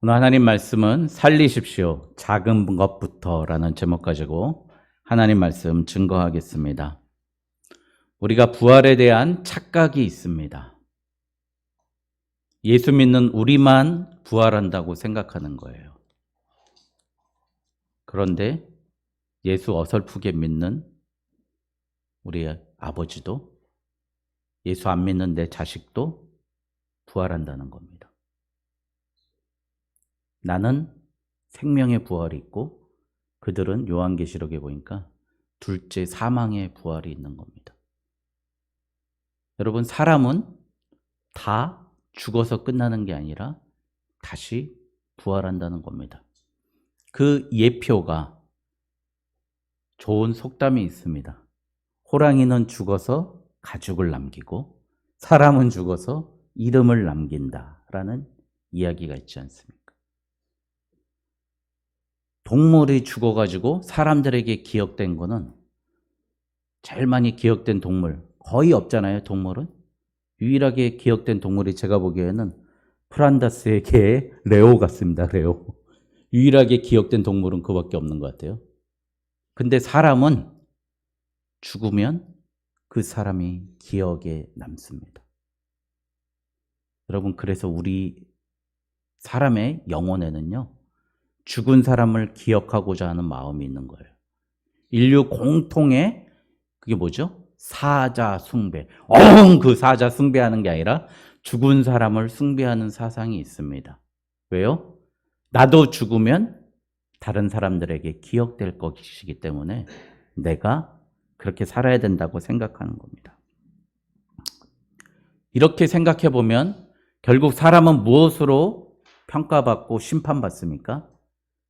오늘 하나님 말씀은 살리십시오. 작은 것부터라는 제목 가지고 하나님 말씀 증거하겠습니다. 우리가 부활에 대한 착각이 있습니다. 예수 믿는 우리만 부활한다고 생각하는 거예요. 그런데 예수 어설프게 믿는 우리 아버지도 예수 안 믿는 내 자식도 부활한다는 겁니다. 나는 생명의 부활이 있고 그들은 요한계시록에 보니까 둘째 사망의 부활이 있는 겁니다. 여러분, 사람은 다 죽어서 끝나는 게 아니라 다시 부활한다는 겁니다. 그 예표가 좋은 속담이 있습니다. 호랑이는 죽어서 가죽을 남기고 사람은 죽어서 이름을 남긴다라는 이야기가 있지 않습니까? 동물이 죽어가지고 사람들에게 기억된 거는 제일 많이 기억된 동물 거의 없잖아요. 동물은 유일하게 기억된 동물이 제가 보기에는 프란다스의 개 레오 같습니다. 레오. 유일하게 기억된 동물은 그밖에 없는 것 같아요. 근데 사람은 죽으면 그 사람이 기억에 남습니다. 여러분, 그래서 우리 사람의 영혼에는요, 죽은 사람을 기억하고자 하는 마음이 있는 거예요. 인류 공통의 그게 뭐죠? 사자 숭배. 그 사자 숭배하는 게 아니라 죽은 사람을 숭배하는 사상이 있습니다. 왜요? 나도 죽으면 다른 사람들에게 기억될 것이기 때문에 내가 그렇게 살아야 된다고 생각하는 겁니다. 이렇게 생각해 보면 결국 사람은 무엇으로 평가받고 심판받습니까?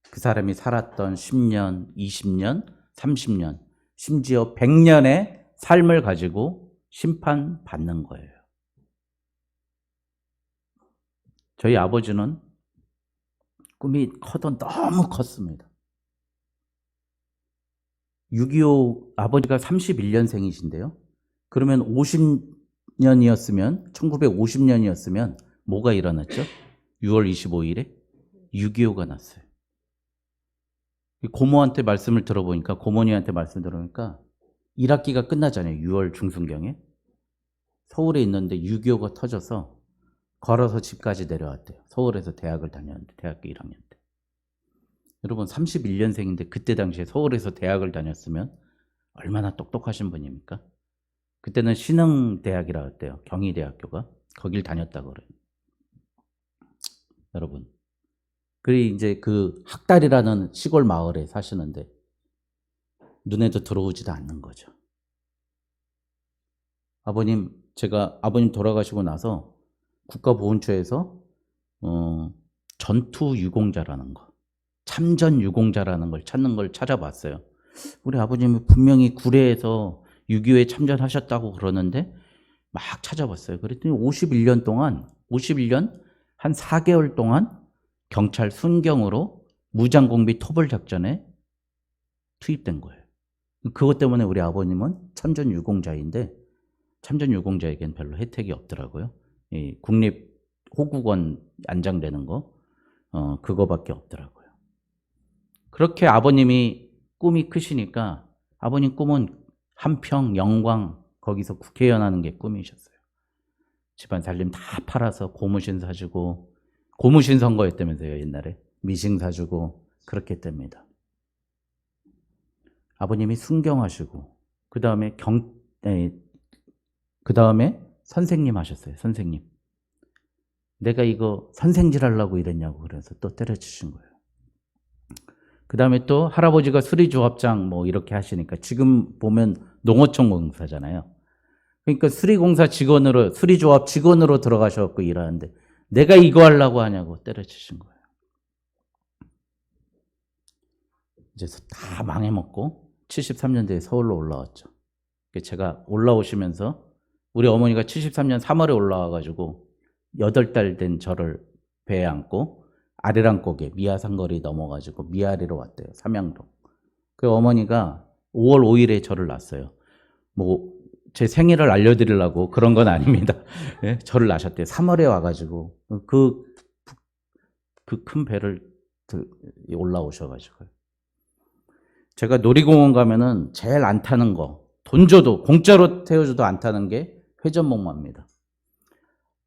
그 사람이 살았던 10년, 20년, 30년, 심지어 100년의 삶을 가지고 심판받는 거예요. 저희 아버지는 꿈이 너무 컸습니다. 6.25 아버지가 31년생이신데요. 그러면 50년이었으면 1950년이었으면 뭐가 일어났죠? 6월 25일에 6.25가 났어요. 고모한테 말씀을 들어보니까, 고모니한테 말씀 들어보니까 1학기가 끝나잖아요. 6월 중순경에. 서울에 있는데 6.25가 터져서 걸어서 집까지 내려왔대요. 서울에서 대학을 다녔는데, 대학교 1학년 때. 여러분, 31년생인데 그때 당시에 서울에서 대학을 다녔으면 얼마나 똑똑하신 분입니까? 그때는 신흥대학이라고 했대요. 경희대학교가. 거길 다녔다고 그래요. 여러분, 그리고 이제 그 학달이라는 시골 마을에 사시는데 눈에도 들어오지도 않는 거죠. 제가 아버님 돌아가시고 나서 국가보훈처에서 전투 유공자라는 거, 참전 유공자라는 걸 찾는 걸 찾아봤어요. 우리 아버님이 분명히 구례에서 6.25에 참전하셨다고 그러는데 막 찾아봤어요. 그랬더니 51년 한 4개월 동안 경찰 순경으로 무장공비 토벌작전에 투입된 거예요. 그것 때문에 우리 아버님은 참전유공자인데 참전유공자에겐 별로 혜택이 없더라고요. 이 국립호국원 안장되는 거 그거밖에 없더라고요. 그렇게 아버님이 꿈이 크시니까 아버님 꿈은 한평, 영광 거기서 국회의원 하는 게 꿈이셨어요. 집안 살림 다 팔아서 고무신 사주고, 고무신 선거였다면서요. 옛날에 미싱 사주고 그렇게 했답니다. 아버님이 순경하시고 그 다음에 선생님 하셨어요. 선생님. 내가 이거 선생질 하려고 이랬냐고 그래서 또 때려치신 거예요. 그 다음에 또 할아버지가 수리조합장 뭐 이렇게 하시니까 지금 보면 농어촌 공사잖아요. 그러니까 수리공사 직원으로, 수리조합 직원으로 들어가셔갖고 일하는데 내가 이거 하려고 하냐고 때려치신 거예요. 이제 다 망해먹고 73년도에 서울로 올라왔죠. 제가 올라오시면서 우리 어머니가 73년 3월에 올라와가지고 8달 된 저를 배에 안고 아리랑곡에 미아산거리 넘어가지고 미아리로 왔대요. 삼양동. 그 어머니가 5월 5일에 저를 낳았어요. 뭐 제 생일을 알려드리려고 그런 건 아닙니다. 네? 저를 낳으셨대요. 3월에 와가지고 그 그 큰 배를 올라오셔가지고요. 제가 놀이공원 가면은 제일 안 타는 거, 돈 줘도, 공짜로 태워줘도 안 타는 게 회전목마입니다.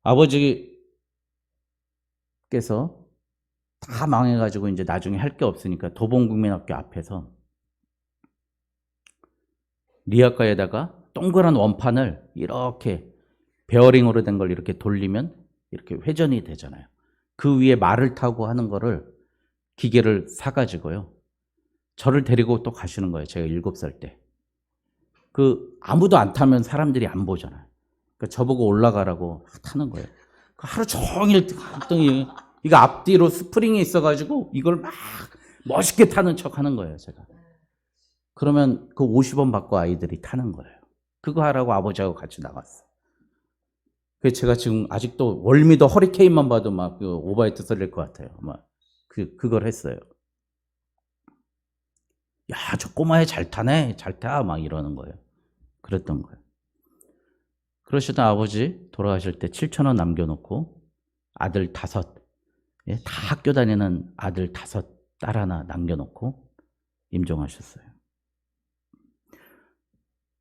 아버지께서 다 망해가지고 이제 나중에 할 게 없으니까 도봉국민학교 앞에서 리아카에다가 동그란 원판을 이렇게 베어링으로 된 걸 이렇게 돌리면 이렇게 회전이 되잖아요. 그 위에 말을 타고 하는 거를 기계를 사가지고요. 저를 데리고 또 가시는 거예요. 제가 7살 때. 아무도 안 타면 사람들이 안 보잖아요. 그러니까 저보고 올라가라고 타는 거예요. 하루 종일 이거 앞뒤로 스프링이 있어가지고 이걸 막 멋있게 타는 척 하는 거예요, 제가. 그러면 그 50원 받고 아이들이 타는 거예요. 그거 하라고 아버지하고 같이 나갔어. 그래서 제가 지금 아직도 월미도 허리케인만 봐도 막 오바이트 썰릴 것 같아요. 막 그걸 했어요. 야, 저 꼬마애 잘 타네, 잘 타, 막 이러는 거예요. 그랬던 거예요. 그러시던 아버지 돌아가실 때 7,000원 남겨놓고 아들 5, 다 학교 다니는 아들 5, 딸 하나 남겨놓고 임종하셨어요.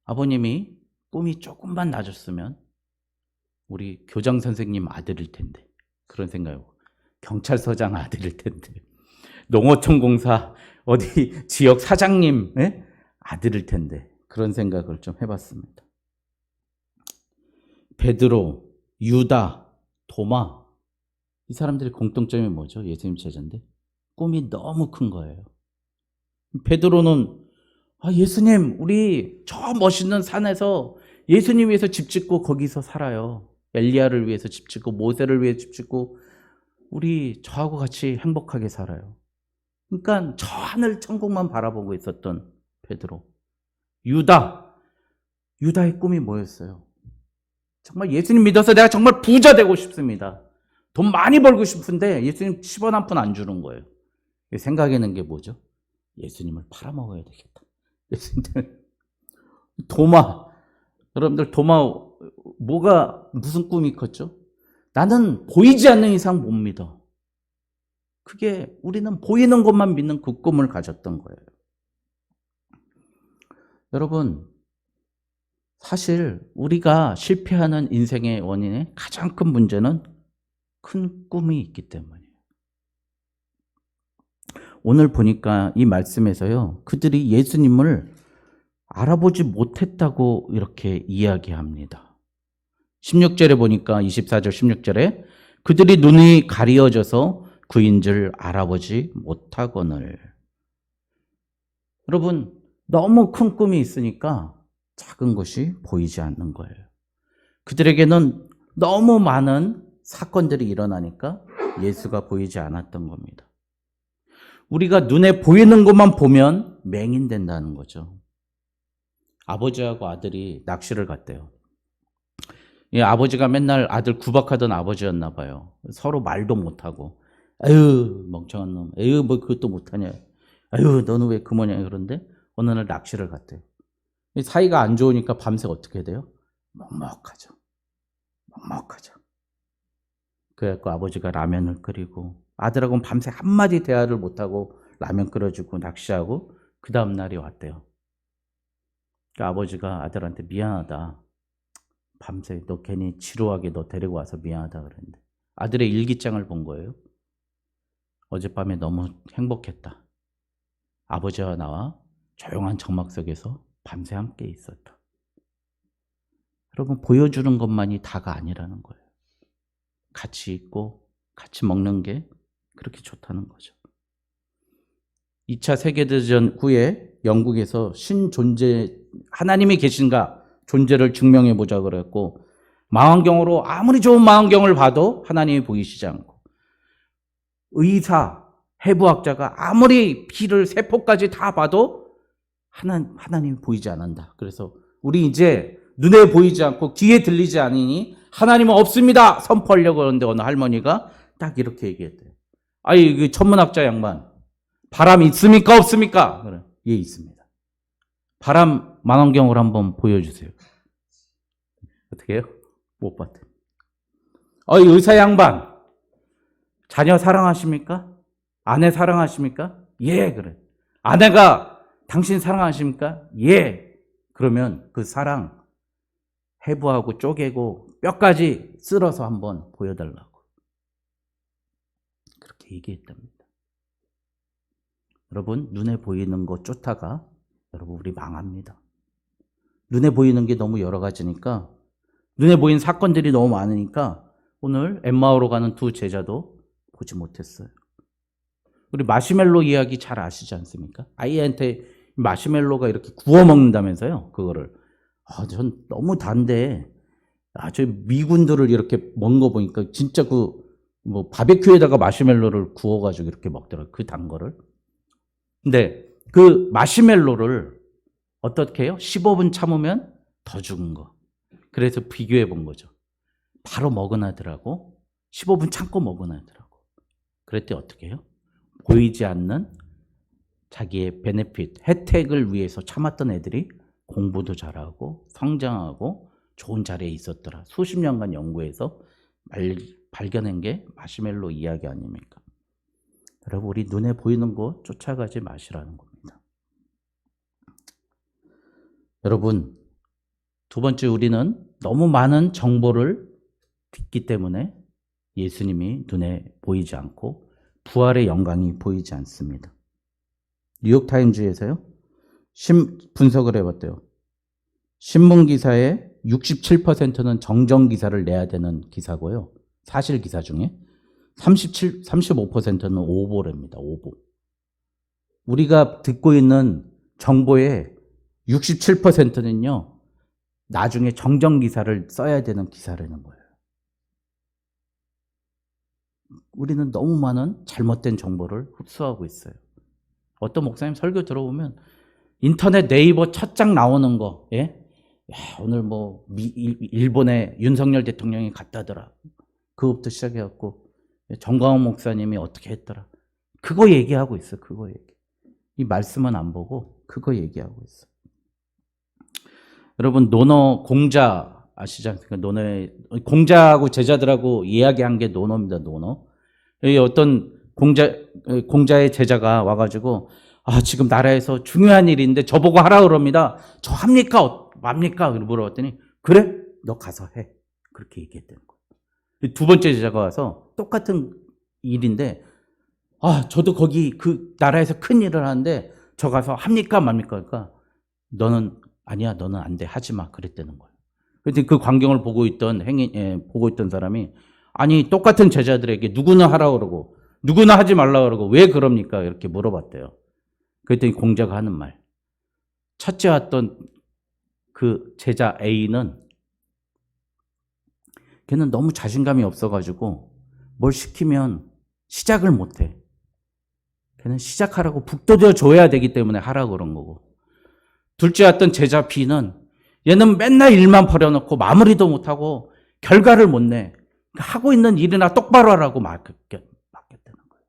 아버님이 꿈이 조금만 낮았으면 우리 교장 선생님 아들일 텐데, 그런 생각이고, 경찰서장 아들일 텐데, 농어촌공사 어디 지역 사장님 아들일 텐데, 그런 생각을 좀 해봤습니다. 베드로, 유다, 도마, 이 사람들의 공통점이 뭐죠? 예수님 제자인데 꿈이 너무 큰 거예요. 베드로는 예수님, 우리 저 멋있는 산에서 예수님 위해서 집 짓고 거기서 살아요. 엘리야를 위해서 집 짓고 모세를 위해 집 짓고 우리 저하고 같이 행복하게 살아요. 그러니까 저 하늘 천국만 바라보고 있었던 베드로. 유다의 꿈이 뭐였어요? 정말 예수님 믿어서 내가 정말 부자 되고 싶습니다. 돈 많이 벌고 싶은데 예수님 10원 한 푼 안 주는 거예요. 생각하는 게 뭐죠? 예수님을 팔아먹어야 되겠다. 예수님들. 여러분들 도마 무슨 꿈이 컸죠? 나는 보이지 않는 이상 못 믿어. 그게 우리는 보이는 것만 믿는 그 꿈을 가졌던 거예요. 여러분, 사실 우리가 실패하는 인생의 원인의 가장 큰 문제는 큰 꿈이 있기 때문이에요. 오늘 보니까 이 말씀에서요, 그들이 예수님을 알아보지 못했다고 이렇게 이야기합니다. 16절에 보니까 24절 16절에 그들이 눈이 가리어져서 그인 줄 알아보지 못하거늘. 여러분, 너무 큰 꿈이 있으니까 작은 것이 보이지 않는 거예요. 그들에게는 너무 많은 사건들이 일어나니까 예수가 보이지 않았던 겁니다. 우리가 눈에 보이는 것만 보면 맹인된다는 거죠. 아버지하고 아들이 낚시를 갔대요. 아버지가 맨날 아들 구박하던 아버지였나 봐요. 서로 말도 못하고, 아유 멍청한 놈, 아유 뭐 그것도 못하냐, 아유 너는 왜 그 모양이야. 그런데 어느 날 낚시를 갔대요. 사이가 안 좋으니까 밤새 어떻게 돼요? 먹먹하죠. 그래갖고 아버지가 라면을 끓이고 아들하고는 밤새 한마디 대화를 못하고 라면 끓여주고 낚시하고 그 다음 날이 왔대요. 그러니까 아버지가 아들한테 미안하다. 밤새 너 괜히 지루하게 너 데리고 와서 미안하다 그랬는데 아들의 일기장을 본 거예요. 어젯밤에 너무 행복했다. 아버지와 나와 조용한 정막 속에서 밤새 함께 있었다. 여러분, 보여주는 것만이 다가 아니라는 거예요. 같이 있고 같이 먹는 게 그렇게 좋다는 거죠. 2차 세계대전 후에 영국에서 하나님이 계신가 존재를 증명해보자 그랬고, 망원경으로 아무리 좋은 망원경을 봐도 하나님이 보이시지 않고, 의사, 해부학자가 아무리 피를 세포까지 다 봐도 하나님이 보이지 않는다. 그래서 우리 이제 눈에 보이지 않고 귀에 들리지 않으니 하나님은 없습니다 선포하려고 하는데 어느 할머니가 딱 이렇게 얘기했대요. 그 천문학자 양반, 바람 있습니까 없습니까? 그래, 예 있습니다. 바람 망원경으로 한번 보여주세요. 어떻게 해요? 못 봤대. 의사 양반, 자녀 사랑하십니까? 아내 사랑하십니까? 예, 그래. 아내가 당신 사랑하십니까? 예. 그러면 그 사랑 해부하고 쪼개고 뼈까지 쓸어서 한번 보여달라고. 그렇게 얘기했답니다. 여러분, 눈에 보이는 거 쫓다가 여러분 우리 망합니다. 눈에 보이는 게 너무 여러 가지니까, 눈에 보이는 사건들이 너무 많으니까 오늘 엠마오로 가는 두 제자도 보지 못했어요. 우리 마시멜로 이야기 잘 아시지 않습니까? 아이한테 마시멜로가 이렇게 구워 먹는다면서요, 그거를. 전 너무 단데, 저 미군들을 이렇게 먹는 거 보니까 진짜 뭐 바베큐에다가 마시멜로를 구워가지고 이렇게 먹더라고요, 그 단 거를. 근데 그 마시멜로를 어떻게 해요? 15분 참으면 더 죽은 거. 그래서 비교해 본 거죠. 바로 먹은 아들하고 15분 참고 먹은 아들하고. 그랬더니 어떻게 해요? 보이지 않는 자기의 베네핏, 혜택을 위해서 참았던 애들이 공부도 잘하고 성장하고 좋은 자리에 있었더라. 수십 년간 연구해서 발견한 게 마시멜로 이야기 아닙니까? 여러분, 우리 눈에 보이는 거 쫓아가지 마시라는 겁니다. 여러분, 두 번째, 우리는 너무 많은 정보를 듣기 때문에 예수님이 눈에 보이지 않고 부활의 영광이 보이지 않습니다. 뉴욕타임즈에서요, 분석을 해봤대요. 신문기사의 67%는 정정기사를 내야 되는 기사고요. 사실 기사 중에 35%는 오보랍니다. 오보. 우리가 듣고 있는 정보의 67%는요, 나중에 정정기사를 써야 되는 기사라는 거예요. 우리는 너무 많은 잘못된 정보를 흡수하고 있어요. 어떤 목사님 설교 들어보면 인터넷 네이버 첫 장 나오는 거, 예? 야, 오늘 뭐 일본의 윤석열 대통령이 갔다더라. 그것부터 시작해갖고 정광훈 목사님이 어떻게 했더라. 그거 얘기하고 있어. 그거 얘기. 이 말씀은 안 보고 그거 얘기하고 있어. 여러분, 노노 공자 아시지 않습니까? 노노의 공자하고 제자들하고 이야기한 게 노노입니다. 노노. 여기 어떤 공자의 제자가 와가지고, 지금 나라에서 중요한 일인데 저보고 하라 그럽니다. 저 합니까? 맙니까? 물어봤더니, 그래? 너 가서 해. 그렇게 얘기했다는 거예요. 두 번째 제자가 와서 똑같은 일인데, 저도 거기 그 나라에서 큰 일을 하는데 저 가서 합니까? 맙니까? 그러니까 아니야, 너는 안 돼. 하지 마. 그랬다는 거예요. 그런데 그 광경을 보고 있던 사람이, 아니, 똑같은 제자들에게 누구나 하라 그러고 누구나 하지 말라 그러고 왜 그럽니까? 이렇게 물어봤대요. 그랬더니 공자가 하는 말. 첫째 왔던 그 제자 A는 걔는 너무 자신감이 없어가지고 뭘 시키면 시작을 못해. 걔는 시작하라고 북돋워 줘야 되기 때문에 하라고 그런 거고. 둘째 왔던 제자 B는 얘는 맨날 일만 벌여놓고 마무리도 못하고 결과를 못 내. 하고 있는 일이나 똑바로 하라고 맡겼다는 거예요.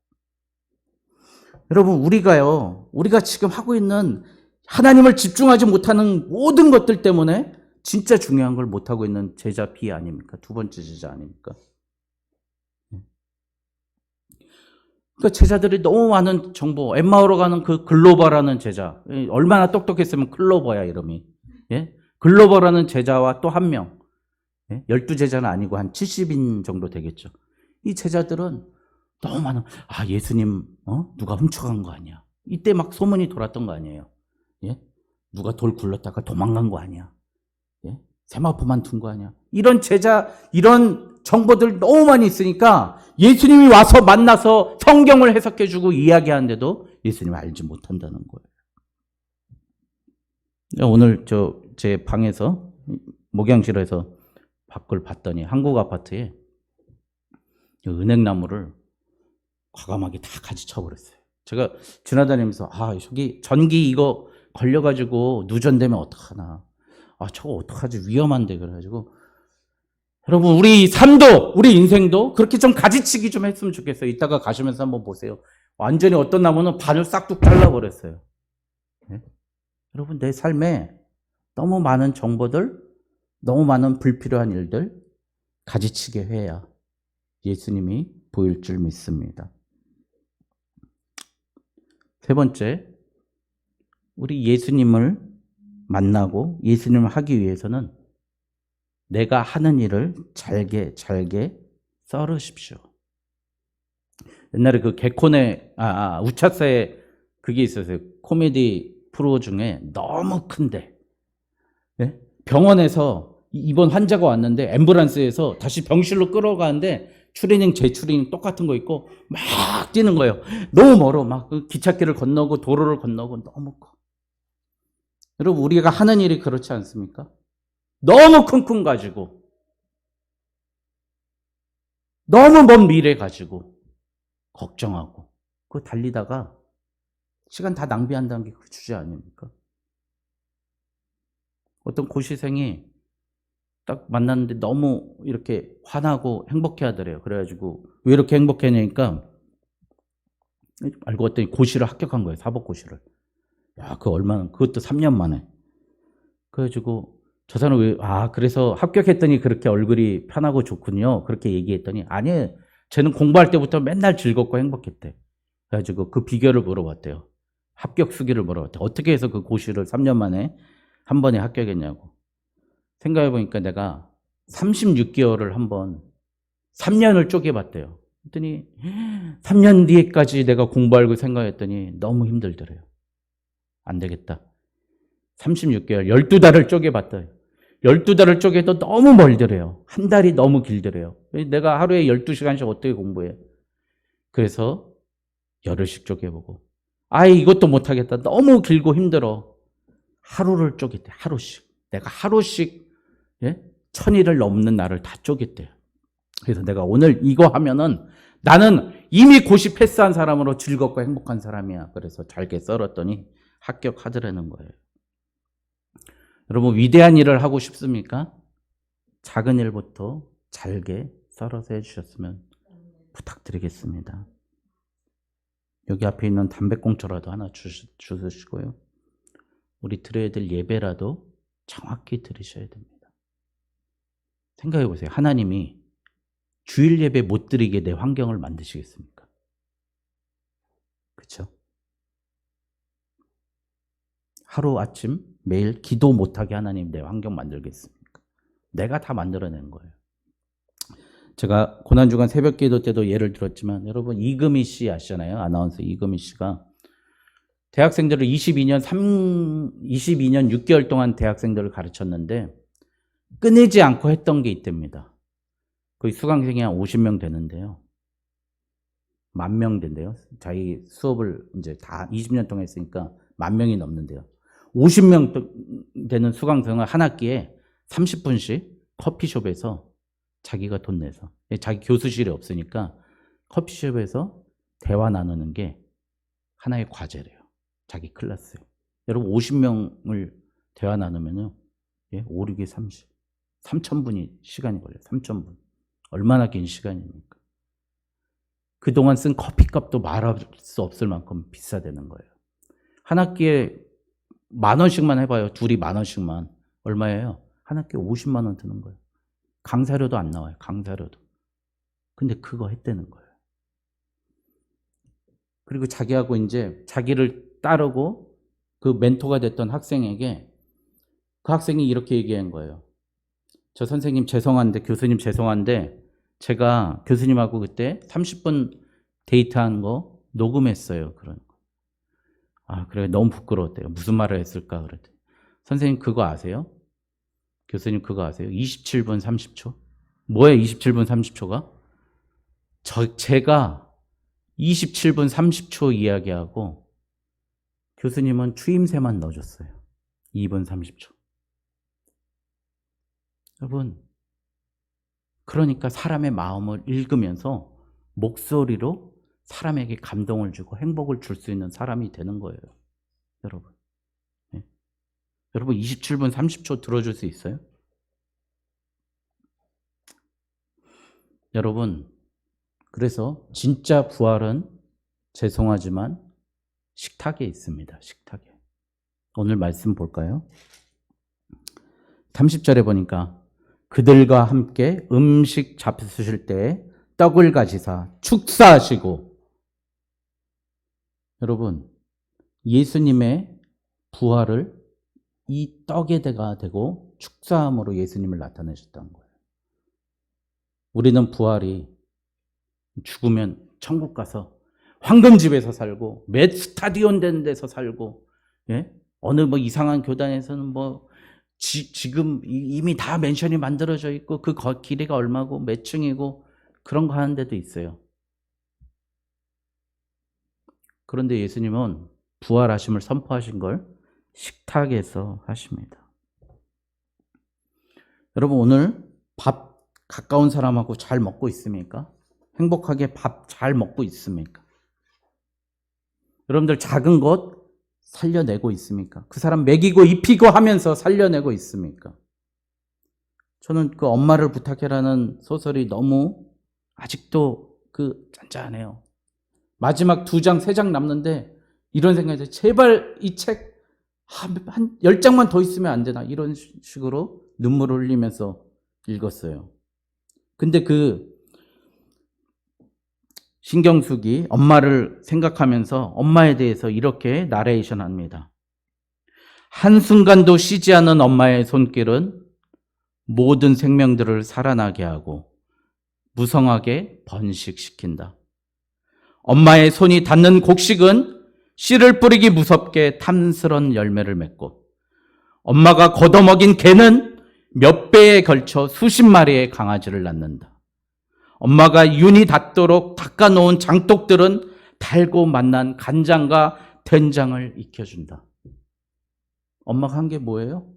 여러분, 우리가 지금 하고 있는 하나님을 집중하지 못하는 모든 것들 때문에 진짜 중요한 걸 못하고 있는 제자 B 아닙니까? 두 번째 제자 아닙니까? 그러니까 제자들이 너무 많은 정보, 엠마오로 가는 그 글로버라는 제자, 얼마나 똑똑했으면 클로버야, 이름이. 예? 글로버라는 제자와 또 한 명, 12제자는 아니고 한 70인 정도 되겠죠. 이 제자들은 너무 많은, 예수님, 누가 훔쳐간 거 아니야. 이때 막 소문이 돌았던 거 아니에요. 예? 누가 돌 굴렀다가 도망간 거 아니야. 예? 세마포만 둔 거 아니야. 이런 정보들 너무 많이 있으니까 예수님이 와서 만나서 성경을 해석해주고 이야기하는데도 예수님을 알지 못한다는 거예요. 오늘 제 방에서 목양실에서 밖을 봤더니 한국 아파트에 은행나무를 과감하게 다 가지쳐버렸어요. 제가 지나다니면서 저기 전기 이거 걸려가지고 누전되면 어떡하나. 저거 어떡하지, 위험한데. 그래가지고 여러분, 우리 삶도 우리 인생도 그렇게 좀 가지치기 좀 했으면 좋겠어요. 이따가 가시면서 한번 보세요. 완전히 어떤 나무는 반을 싹둑 잘라버렸어요. 네? 여러분, 내 삶에 너무 많은 정보들, 너무 많은 불필요한 일들 가지치게 해야 예수님이 보일 줄 믿습니다. 세 번째, 우리 예수님을 만나고 예수님을 하기 위해서는 내가 하는 일을 잘게 썰으십시오. 옛날에 그 개콘의 우차사에 그게 있었어요. 코미디 프로 중에 너무 큰데, 네? 병원에서 입원 환자가 왔는데 앰뷸런스에서 다시 병실로 끌어가는데 추리닝 재추리닝 똑같은 거 입고 막 뛰는 거예요. 너무 멀어. 막 그 기찻길을 건너고 도로를 건너고 너무 커. 여러분, 우리가 하는 일이 그렇지 않습니까? 너무 쿵쿵 가지고, 너무 먼 미래 가지고 걱정하고, 그거 달리다가 시간 다 낭비한다는 게 그 주제 아닙니까? 어떤 고시생이 딱 만났는데 너무 이렇게 화나고 행복해 하더래요. 그래가지고 왜 이렇게 행복했냐니까 알고 봤더니 고시를 합격한 거예요. 사법고시를. 야, 그 얼마나, 그것도 3년 만에. 그래가지고 저 사람은 왜, 그래서 합격했더니 그렇게 얼굴이 편하고 좋군요. 그렇게 얘기했더니 아니에요. 쟤는 공부할 때부터 맨날 즐겁고 행복했대. 그래가지고 그 비결을 물어봤대요. 합격 수기를 물어봤대요. 어떻게 해서 그 고시를 3년 만에 한 번에 합격했냐고. 생각해보니까 내가 36개월을 한번 3년을 쪼개봤대요. 그랬더니 3년 뒤에까지 내가 공부하고 생각했더니 너무 힘들더래요. 안 되겠다. 36개월, 12달을 쪼개봤다. 12달을 쪼개도 너무 멀더래요. 한 달이 너무 길더래요. 내가 하루에 12시간씩 어떻게 공부해? 그래서 열흘씩 쪼개보고. 이것도 못하겠다. 너무 길고 힘들어. 하루를 쪼갰대. 하루씩. 내가 하루씩 1000일을 넘는 날을 다 쪼갰대요. 그래서 내가 오늘 이거 하면은 나는 이미 고시 패스한 사람으로 즐겁고 행복한 사람이야. 그래서 잘게 썰었더니 합격하더라는 거예요. 여러분, 위대한 일을 하고 싶습니까? 작은 일부터 잘게 썰어서 해주셨으면 부탁드리겠습니다. 여기 앞에 있는 담배꽁초라도 하나 주시고요. 우리 드려야 될 예배라도 정확히 드리셔야 됩니다. 생각해 보세요. 하나님이 주일 예배 못 드리게 내 환경을 만드시겠습니까? 그렇죠? 하루아침 매일 기도 못하게 하나님 내 환경 만들겠습니까? 내가 다 만들어낸 거예요. 제가 고난주간 새벽기도 때도 예를 들었지만 여러분, 이금희 씨 아시잖아요. 아나운서 이금희 씨가 대학생들을 22년 6개월 동안 대학생들을 가르쳤는데 끊이지 않고 했던 게 있답니다. 거의 수강생이 한 50명 되는데요. 10,000명 된대요. 자기 수업을 이제 다 20년 동안 했으니까 10,000명이 넘는데요. 50명 되는 수강생을 한 학기에 30분씩 커피숍에서 자기가 돈 내서, 자기 교수실이 없으니까 커피숍에서 대화 나누는 게 하나의 과제래요. 자기 클래스에. 여러분, 50명을 대화 나누면요, 5, 6에 30. 3,000분이 시간이 걸려요. 3,000분. 얼마나 긴 시간입니까? 그동안 쓴 커피값도 말할 수 없을 만큼 비싸다는 거예요. 한 학기에 10,000원씩만 해봐요. 둘이 10,000원씩만. 얼마예요? 한 학기에 50만 원 드는 거예요. 강사료도 안 나와요. 강사료도. 근데 그거 했다는 거예요. 그리고 자기하고 이제 자기를 따르고 그 멘토가 됐던 학생에게 그 학생이 이렇게 얘기한 거예요. 저 선생님 죄송한데, 교수님 죄송한데 제가 교수님하고 그때 30분 데이트한 거 녹음했어요. 그런 거. 그래, 너무 부끄러웠대요. 무슨 말을 했을까 그랬더니 선생님 그거 아세요? 교수님 그거 아세요? 27분 30초? 뭐예요 27분 30초가? 제가 27분 30초 이야기하고 교수님은 추임새만 넣어줬어요. 2분 30초. 여러분, 그러니까 사람의 마음을 읽으면서 목소리로 사람에게 감동을 주고 행복을 줄 수 있는 사람이 되는 거예요. 여러분. 네. 여러분 27분 30초 들어줄 수 있어요? 여러분, 그래서 진짜 부활은 죄송하지만 식탁에 있습니다. 식탁에. 오늘 말씀 볼까요? 30절에 보니까 그들과 함께 음식 잡수실 때 떡을 가지사 축사하시고. 여러분, 예수님의 부활을 이 떡의 대가 되고 축사함으로 예수님을 나타내셨다는 거예요. 우리는 부활이 죽으면 천국 가서 황금집에서 살고 몇 스타디온 된 데서 살고, 예? 어느 뭐 이상한 교단에서는 뭐 지금 이미 다 맨션이 만들어져 있고 그 길이가 얼마고 몇 층이고 그런 거 하는 데도 있어요. 그런데 예수님은 부활하심을 선포하신 걸 식탁에서 하십니다. 여러분, 오늘 밥 가까운 사람하고 잘 먹고 있습니까? 행복하게 밥 잘 먹고 있습니까? 여러분들 작은 것 살려내고 있습니까? 그 사람 먹이고 입히고 하면서 살려내고 있습니까? 저는 그 엄마를 부탁해라는 소설이 너무 아직도 짠짠해요. 마지막 2장, 3장 남는데 이런 생각이 들어요. 제발 이 책 한 10장만 더 있으면 안 되나, 이런 식으로 눈물을 흘리면서 읽었어요. 근데 신경숙이 엄마를 생각하면서 엄마에 대해서 이렇게 나레이션 합니다. 한순간도 쉬지 않은 엄마의 손길은 모든 생명들을 살아나게 하고 무성하게 번식시킨다. 엄마의 손이 닿는 곡식은 씨를 뿌리기 무섭게 탐스런 열매를 맺고, 엄마가 걷어먹인 개는 몇 배에 걸쳐 수십 마리의 강아지를 낳는다. 엄마가 윤이 닿도록 닦아놓은 장독들은 달고 맛난 간장과 된장을 익혀준다. 엄마가 한 게 뭐예요?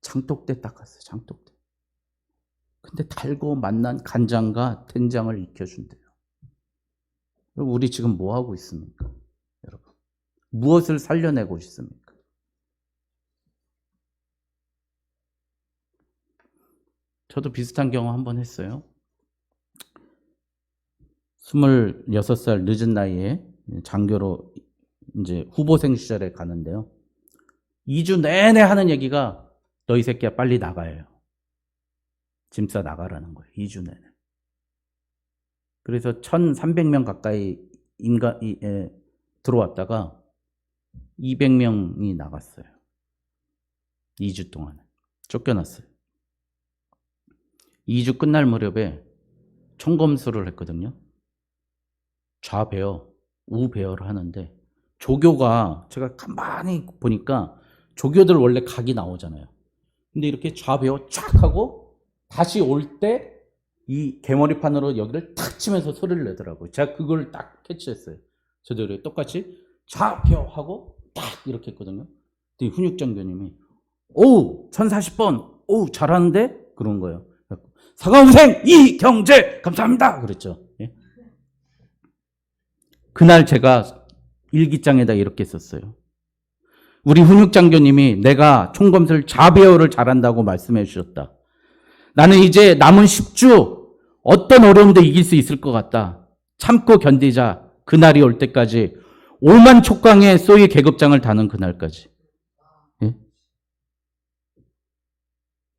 장독대 닦았어요. 장독대. 근데 달고 맛난 간장과 된장을 익혀준대요. 우리 지금 뭐 하고 있습니까? 여러분, 무엇을 살려내고 있습니까? 저도 비슷한 경험 한번 했어요. 26살 늦은 나이에 장교로 이제 후보생 시절에 가는데요. 2주 내내 하는 얘기가 너 이 새끼야 빨리 나가요. 짐 싸 나가라는 거예요. 2주 내내. 그래서 1,300명 가까이 들어왔다가 200명이 나갔어요. 2주 동안에. 쫓겨났어요. 2주 끝날 무렵에 총검수를 했거든요. 좌배열, 우배열을 하는데, 조교가 제가 가만히 보니까 조교들 원래 각이 나오잖아요. 근데 이렇게 좌배열 쫙 하고 다시 올 때 이 개머리판으로 여기를 탁 치면서 소리를 내더라고요. 제가 그걸 딱 캐치했어요. 저도 똑같이 좌표 하고 딱 이렇게 했거든요. 근데 훈육장교님이 오 1040번 오 잘하는데? 그런 거예요. 사과우생 이경재 감사합니다 그랬죠. 예? 그날 제가 일기장에다 이렇게 썼어요. 우리 훈육장교님이 내가 총검술 좌배열을 잘한다고 말씀해 주셨다. 나는 이제 남은 10주 어떤 어려움도 이길 수 있을 것 같다. 참고 견디자. 그날이 올 때까지 5만 촉강의 소위 계급장을 다는 그날까지. 예?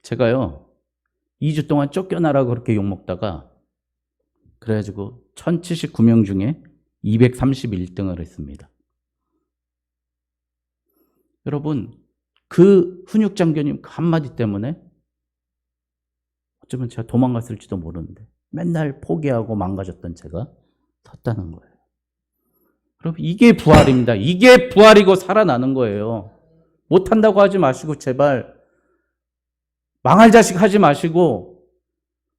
제가요 2주 동안 쫓겨나라고 그렇게 욕먹다가 그래가지고 1079명 중에 231등을 했습니다. 여러분, 그 훈육장교님 그 한마디 때문에 어쩌면 제가 도망갔을지도 모르는데 맨날 포기하고 망가졌던 제가 섰다는 거예요. 여러분, 이게 부활입니다. 이게 부활이고 살아나는 거예요. 못한다고 하지 마시고 제발 망할 자식 하지 마시고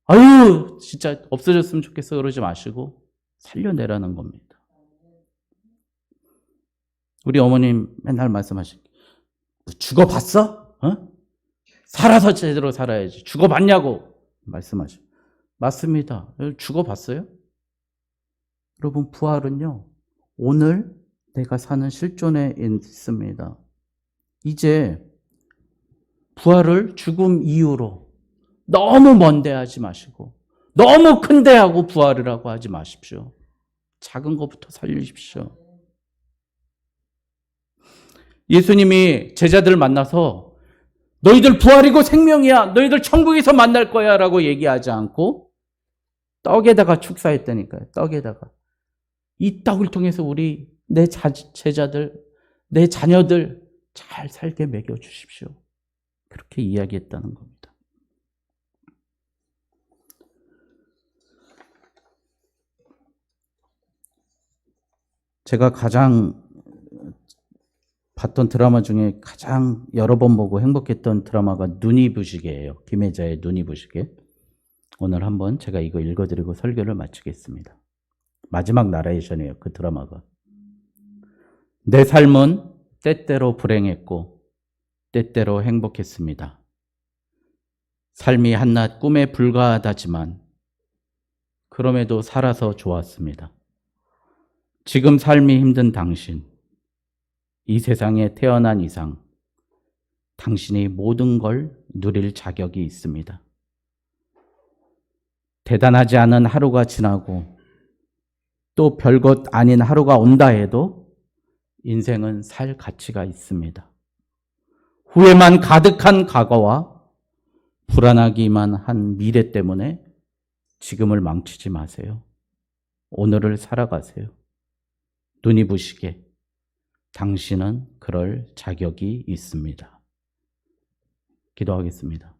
아유 진짜 없어졌으면 좋겠어 그러지 마시고 살려내라는 겁니다. 우리 어머님 맨날 말씀하시기 죽어봤어? 어? 살아서 제대로 살아야지. 죽어봤냐고 말씀하시고. 맞습니다. 죽어봤어요? 여러분, 부활은요 오늘 내가 사는 실존에 있습니다. 이제 부활을 죽음 이후로 너무 먼데 하지 마시고 너무 큰데 하고 부활이라고 하지 마십시오. 작은 것부터 살리십시오. 예수님이 제자들을 만나서 너희들 부활이고 생명이야. 너희들 천국에서 만날 거야 라고 얘기하지 않고 떡에다가 축사했다니까요. 떡에다가. 이 떡을 통해서 내 제자들, 내 자녀들 잘 살게 먹여주십시오. 그렇게 이야기했다는 겁니다. 제가 가장 봤던 드라마 중에 가장 여러 번 보고 행복했던 드라마가 눈이 부시게예요. 김혜자의 눈이 부시게. 오늘 한번 제가 이거 읽어드리고 설교를 마치겠습니다. 마지막 나레이션이에요. 그 드라마가. 내 삶은 때때로 불행했고 때때로 행복했습니다. 삶이 한낱 꿈에 불과하다지만 그럼에도 살아서 좋았습니다. 지금 삶이 힘든 당신, 이 세상에 태어난 이상 당신이 모든 걸 누릴 자격이 있습니다. 대단하지 않은 하루가 지나고 또 별것 아닌 하루가 온다 해도 인생은 살 가치가 있습니다. 후회만 가득한 과거와 불안하기만 한 미래 때문에 지금을 망치지 마세요. 오늘을 살아가세요. 눈이 부시게 당신은 그럴 자격이 있습니다. 기도하겠습니다.